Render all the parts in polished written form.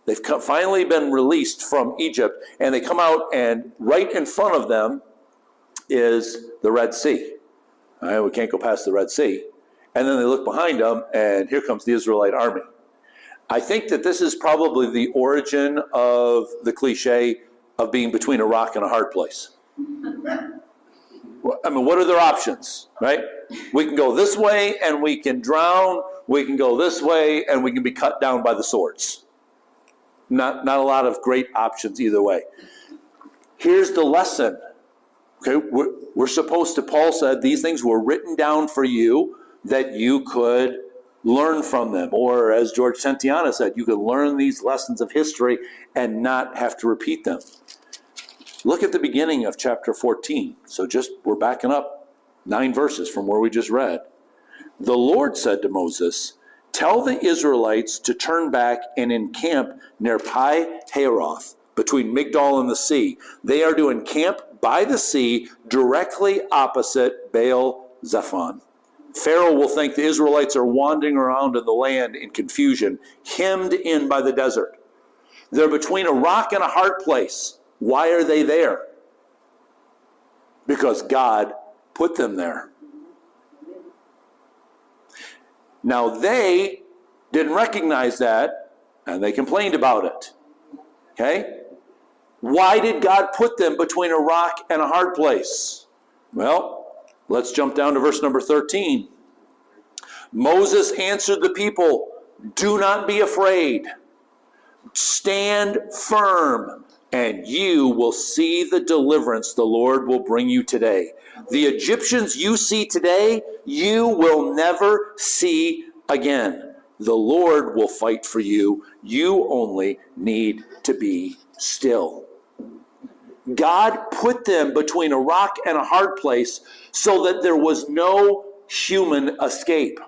They've finally been released from Egypt, and they come out, and right in front of them is the Red Sea. All right, we can't go past the Red Sea. And then they look behind them, and here comes the Israelite army. I think that this is probably the origin of the cliche of being between a rock and a hard place. I mean, what are their options, right? We can go this way and we can drown. We can go this way and we can be cut down by the swords. Not a lot of great options either way. Here's the lesson. Okay, we're supposed to, Paul said, these things were written down for you that you could learn from them. Or as George Santayana said, you could learn these lessons of history and not have to repeat them. Look at the beginning of chapter 14. So we're backing up 9 verses from where we just read. The Lord said to Moses, tell the Israelites to turn back and encamp near Pi Hahiroth, between Migdol and the sea. They are to encamp by the sea directly opposite Baal Zephon. Pharaoh will think the Israelites are wandering around in the land in confusion, hemmed in by the desert. They're between a rock and a hard place. Why are they there? Because God put them there. Now they didn't recognize that, and they complained about it. Okay? Why did God put them between a rock and a hard place? Well, let's jump down to verse number 13. Moses answered the people, do not be afraid. Stand firm, and you will see the deliverance the Lord will bring you today. The Egyptians you see today, you will never see again. The Lord will fight for you. You only need to be still. God put them between a rock and a hard place so that there was no human escape.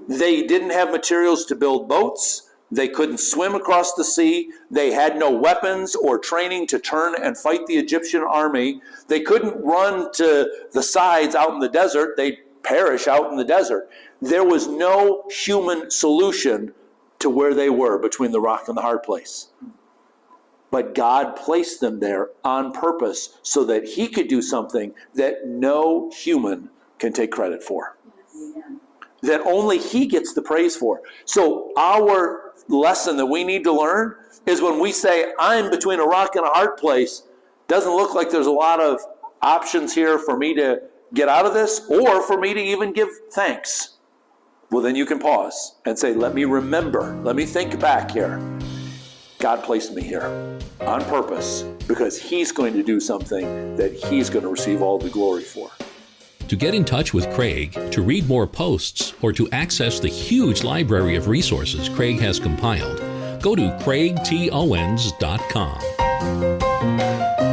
They didn't have materials to build boats. They couldn't swim across the sea. They had no weapons or training to turn and fight the Egyptian army. They couldn't run to the sides out in the desert. They'd perish out in the desert. There was no human solution to where they were between the rock and the hard place. But God placed them there on purpose so that he could do something that no human can take credit for. That only he gets the praise for. So our lesson that we need to learn is when we say, I'm between a rock and a hard place, doesn't look like there's a lot of options here for me to get out of this or for me to even give thanks. Well, then you can pause and say, let me remember, let me think back here. God placed me here on purpose because he's going to do something that he's going to receive all the glory for. To get in touch with Craig, to read more posts, or to access the huge library of resources Craig has compiled, go to craigtowens.com.